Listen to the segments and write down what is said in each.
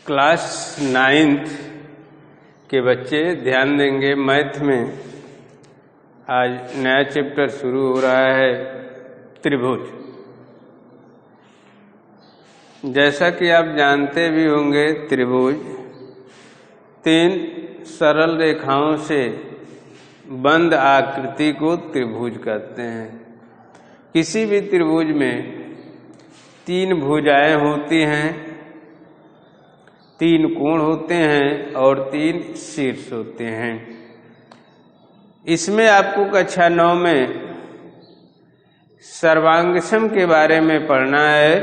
Class 9th के बच्चे ध्यान देंगे। मैथ में आज नया चैप्टर शुरू हो रहा है, त्रिभुज। जैसा कि आप जानते भी होंगे, त्रिभुज 3 सरल रेखाओं से बंद आकृति को त्रिभुज कहते हैं। किसी भी त्रिभुज में 3 भुजाएं होती हैं, 3 कोण होते हैं और 3 शीर्ष होते हैं। इसमें आपको कक्षा 9 में सर्वांगसम के बारे में पढ़ना है,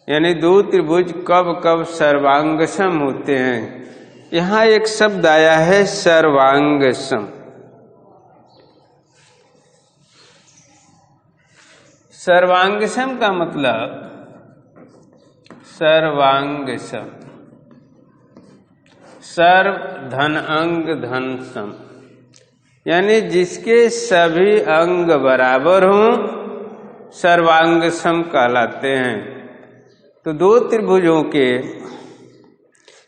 यानी 2 त्रिभुज कब कब सर्वांगसम होते हैं। यहाँ एक शब्द आया है सर्वांगसम। सर्वांगसम का मतलब सर्वांगसम, सर्व धन अंग धन सम, यानी जिसके सभी अंग बराबर हों सर्वांगसम कहलाते हैं। तो 2 त्रिभुजों के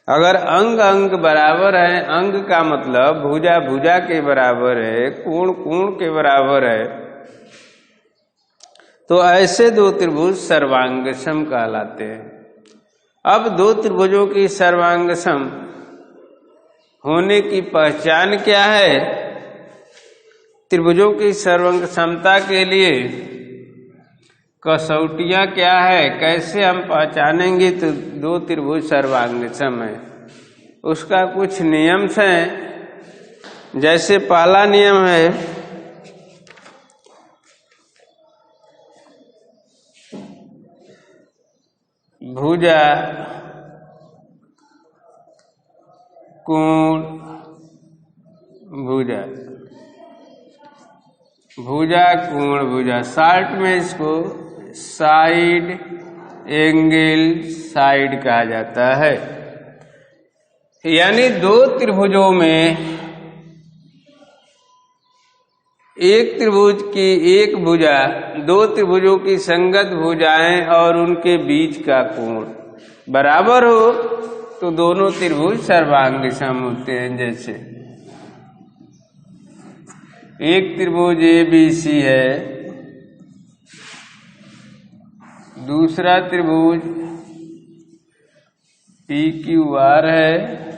अगर अंग अंग बराबर है, अंग का मतलब भुजा भुजा के बराबर है, कोण कोण के बराबर है, तो ऐसे 2 त्रिभुज सर्वांगसम कहलाते हैं। अब 2 त्रिभुजों की सर्वांगसम होने की पहचान क्या है? त्रिभुजों की सर्वांगसमता के लिए कसौटियां क्या है, कैसे हम पहचानेंगे तो 2 त्रिभुज सर्वांगसम है? उसका कुछ नियम हैं। जैसे पहला नियम है, भुजा कोण भुजा, भुजा कोण भुजा, शॉर्ट में इसको साइड एंगल साइड कहा जाता है। यानी 2 त्रिभुजों में एक त्रिभुज की एक भुजा 2 त्रिभुजों की संगत भुजाएं और उनके बीच का कोण बराबर हो तो दोनों त्रिभुज सर्वांगसम होते हैं। जैसे एक त्रिभुज ABC है, दूसरा त्रिभुज PQR है,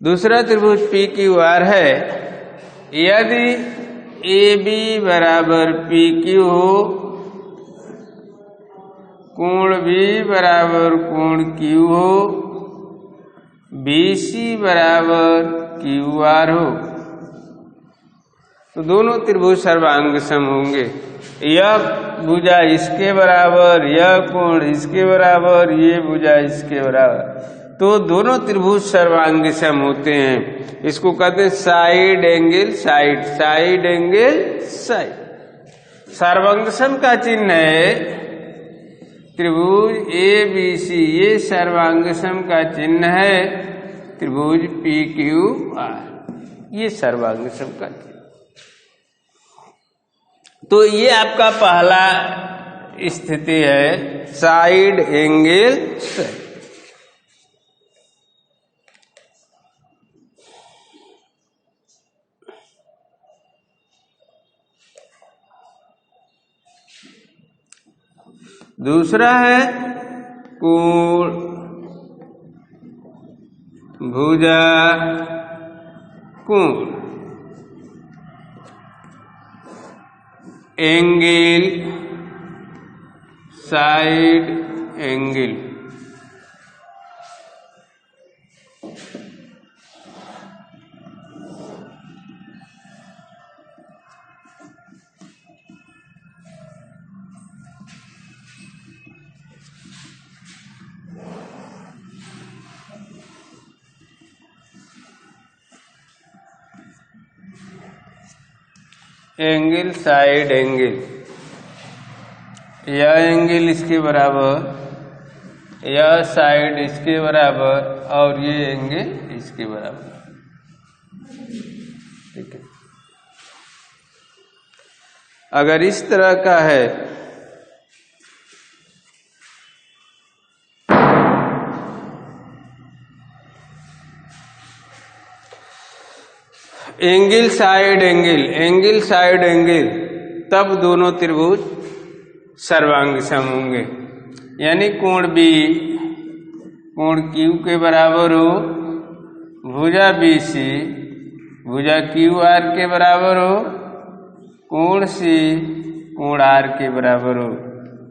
दूसरा त्रिभुज PQR है। यदि AB बराबर PQ हो, कोण B बराबर कोण Q हो, BC बराबर QR हो, तो दोनों त्रिभुज सर्वांगसम होंगे। यह भुजा इसके बराबर, यह कोण इसके बराबर, ये भुजा इसके बराबर, तो दोनों त्रिभुज सर्वांगसम होते हैं। इसको कहते हैं side angle side, side angle side. सर्वांगसम का चिन्ह है त्रिभुज ABC, ये सर्वांगसम का चिन्ह है त्रिभुज PQR, ये सर्वांगसम का चिन्ह। तो ये आपका पहला स्थिति है, साइड एंगल साइड। दूसरा है कोण भुजा कोण, angle side angle. Angle side angle, यह एंगल इसके बराबर, यह साइड इसके बराबर और ये एंगल इसके बराबर। ठीक है, अगर इस तरह का है angle side angle, angle side angle, तब दोनों त्रिभुज सर्वांग सम होंगे। यानी कोण बी कोण क्यू के बराबर हो, भुजा बी सी भुजा क्यू आर के बराबर हो, कोण सी कोण आर के बराबर हो,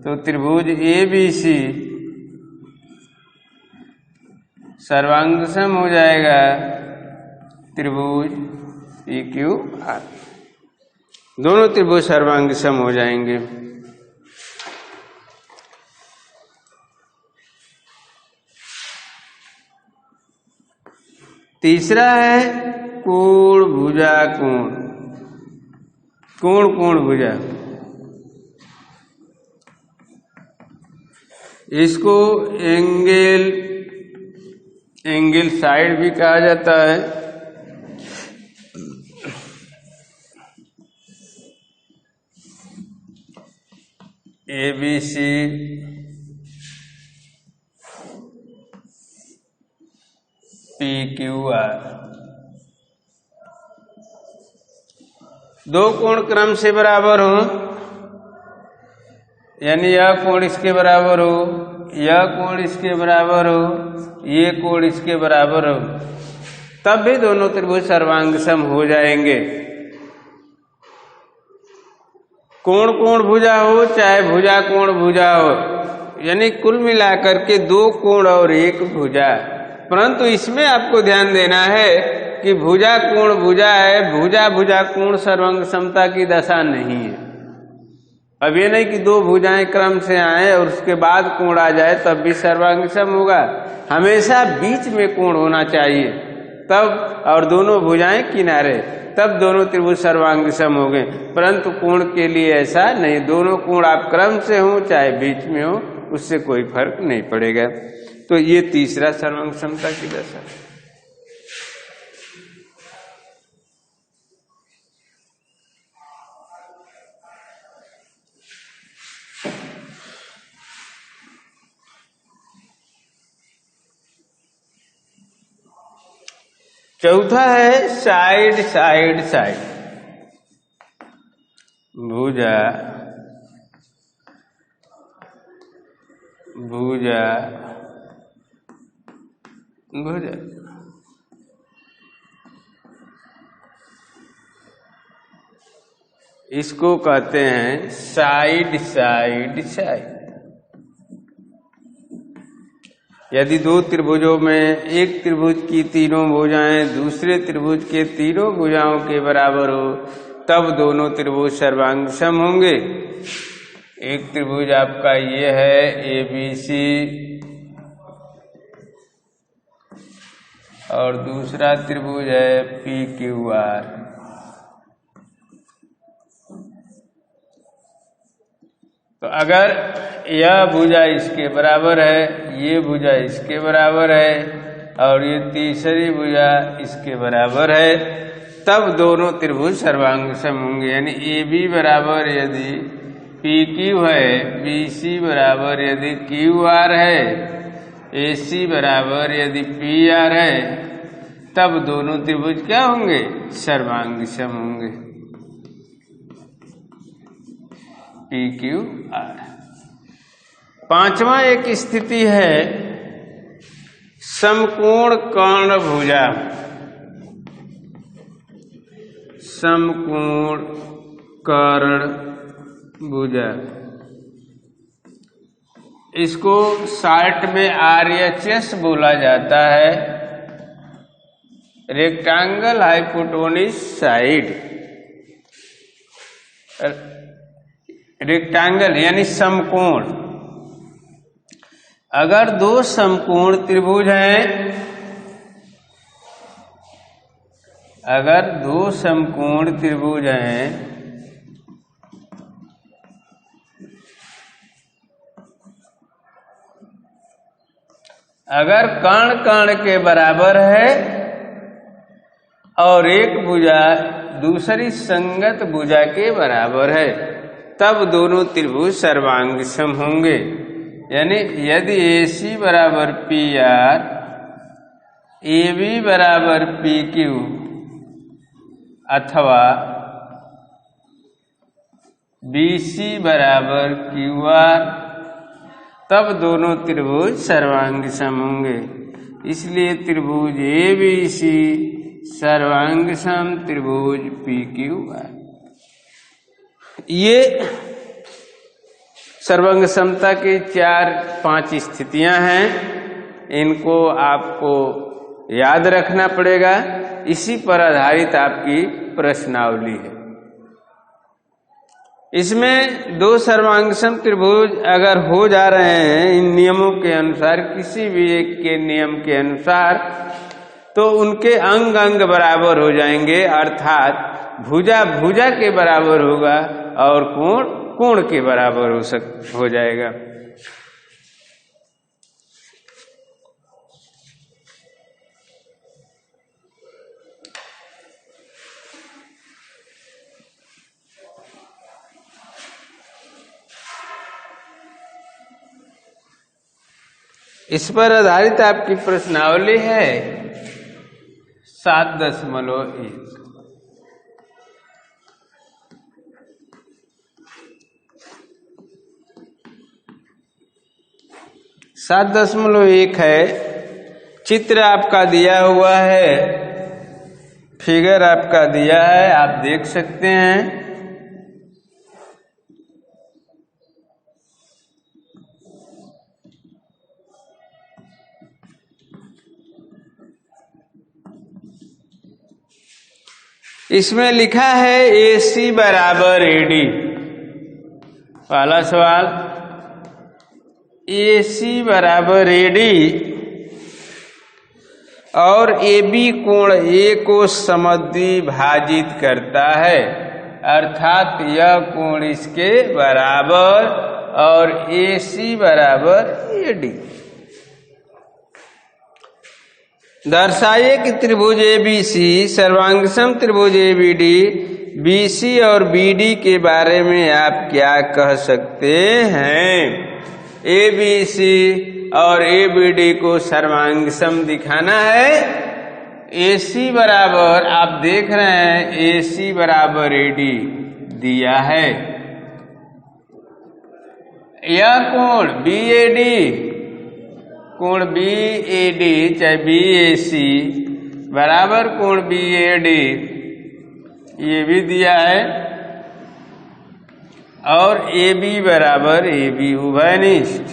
तो त्रिभुज ए बी सी सर्वांग सम हो जाएगा त्रिभुज पी क्यू आर। दोनों त्रिभुज सर्वांग सम हो जाएंगे। तीसरा है कोण भुजा कोण, कोण कोण भुजा। इसको एंगल एंगल साइड भी कहा जाता है। A B C P Q R, दो कोण क्रम से बराबर हो, यानी यह कोण इसके बराबर हो, यह कोण इसके बराबर हो, ये कोण इसके बराबर हो, तब भी दोनों त्रिभुज सर्वांग सम हो जाएंगे। कोण कोण भुजा हो चाहे भुजा कोण भुजा हो, यानी कुल मिलाकर के दो कोण और एक भुजा। परंतु इसमें आपको ध्यान देना है कि भुजा कोण भुजा है, भुजा भुजा कोण सर्वांग समता की दशा नहीं है। अब ये नहीं कि दो भुजाएं क्रम से आए और उसके बाद कोण आ जाए तब भी सर्वांग सम होगा। हमेशा बीच में कोण होना चाहिए तब, और दोनों भुजाएं किनारे, तब दोनों त्रिभुज सर्वांग सम हो गए। परंतु कोण के लिए ऐसा नहीं, दोनों कोण आप क्रम से हो चाहे बीच में हो, उससे कोई फर्क नहीं पड़ेगा। तो ये तीसरा सर्वांग समता की दशा। चौथा है साइड साइड साइड, भुजा भुजा भुजा। इसको कहते हैं साइड साइड साइड। यदि दो त्रिभुजों में एक त्रिभुज की तीनों भुजाएं दूसरे त्रिभुज के तीनों भुजाओं के बराबर हो, तब दोनों त्रिभुज सर्वांग सम होंगे। एक त्रिभुज आपका ये है ए बी सी, और दूसरा त्रिभुज है पी क्यू आर। तो अगर यह भुजा इसके बराबर है, ये भुजा इसके बराबर है, और ये तीसरी भुजा इसके बराबर है, तब दोनों त्रिभुज सर्वांग सम होंगे। यानी ए बी बराबर यदि पी क्यू है, बी सी बराबर यदि क्यू आर है, ए सी बराबर यदि पी आर है, तब दोनों त्रिभुज क्या होंगे? सर्वांग सम होंगे। P Q are. पांचवा एक स्थिति है समकोण कर्ण भुजा। समकोण कर्ण भुजा, इसको शार्ट में RHS बोला जाता है, रेक्टेंगल हाइपोटेन्यूज साइड। रेक्टेंगल यानी समकोण। अगर दो समकोण त्रिभुज हैं, अगर दो समकोण त्रिभुज हैं, अगर कर्ण कर्ण के बराबर है और एक भुजा दूसरी संगत भुजा के बराबर है, तब दोनों त्रिभुज सर्वांग सम होंगे। यानी यदि AC बराबर PR, AB बराबर PQ अथवा BC बराबर QR, तब दोनों त्रिभुज सर्वांग सम होंगे। इसलिए त्रिभुज ABC सर्वांग सम त्रिभुज PQR। ये सर्वांग समता की 4-5 स्थितियां हैं, इनको आपको याद रखना पड़ेगा। इसी पर आधारित आपकी प्रश्नावली है। इसमें दो सर्वांगसम त्रिभुज अगर हो जा रहे हैं इन नियमों के अनुसार, किसी भी एक के नियम के अनुसार, तो उनके अंग अंग बराबर हो जाएंगे, अर्थात भुजा भुजा के बराबर होगा और कोण कोण के बराबर हो जाएगा। इस पर आधारित आपकी प्रश्नावली है 7.1। 7.1 है। चित्र आपका दिया हुआ है, फिगर आपका दिया है, आप देख सकते हैं। इसमें लिखा है AC बराबर AD। पहला सवाल, AC बराबर AD और AB कोण A को समद्विभाजित करता है, अर्थात यह कोण इसके बराबर और AC बराबर AD। दर्शाइए कि त्रिभुज ABC सर्वांगसम त्रिभुज ABD, BC और BD के बारे में आप क्या कह सकते हैं। ABC और ABD को सर्वांगसम दिखाना है। AC बराबर, आप देख रहे हैं AC बराबर AD दिया है। यह कोण BAD, कोण BAD चाहे BAC बराबर कोण BAD, ये भी दिया है। और AB बराबर AB उभयनिष्ठ।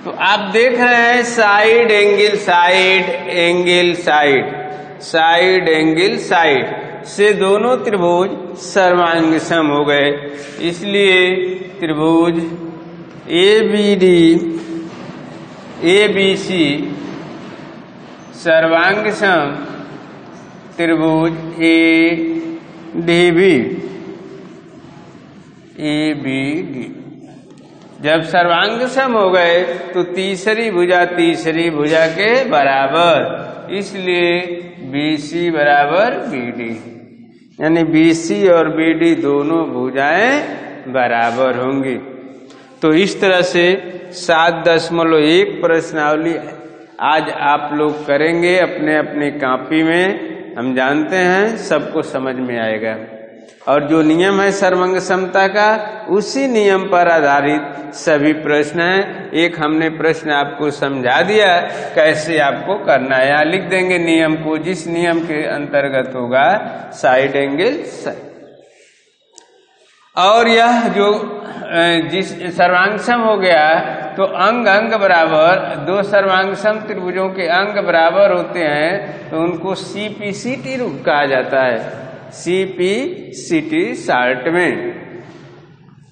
तो आप देख रहे हैं side angle side, angle side, side angle side से दोनों त्रिभुज सर्वांग सम हो गए। इसलिए त्रिभुज ABD ABC सर्वांग सम त्रिभुज ADB ABD। जब सर्वांग सम हो गए तो तीसरी भुजा के बराबर, इसलिए BC बराबर BD, यानी BC और BD दोनों भुजाएं बराबर होंगी। तो इस तरह से 7.1 प्रश्नावली आज आप लोग करेंगे अपने अपने कॉपी में। हम जानते हैं सबको समझ में आएगा। और जो नियम है सर्वांग समता का, उसी नियम पर आधारित सभी प्रश्न हैं। एक हमने प्रश्न आपको समझा दिया कैसे आपको करना है। यहाँ लिख देंगे नियम को, जिस नियम के अंतर्गत होगा साइड एंगल साइड। और यह जो जिस सर्वांगसम हो गया तो अंग अंग बराबर, दो सर्वांगसम त्रिभुजों के अंग बराबर होते हैं तो उनको CPCT रूप कहा जाता है। CPCT शॉर्ट में।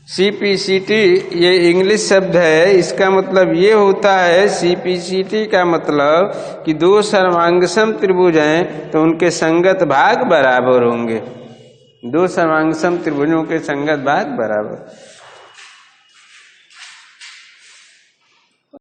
CPCT ये इंग्लिश शब्द है, इसका मतलब ये होता है, CPCT का मतलब कि दो सर्वांगसम त्रिभुज हैं तो उनके संगत भाग बराबर होंगे। दो सर्वांगसम त्रिभुजों के संगत भाग बराबर।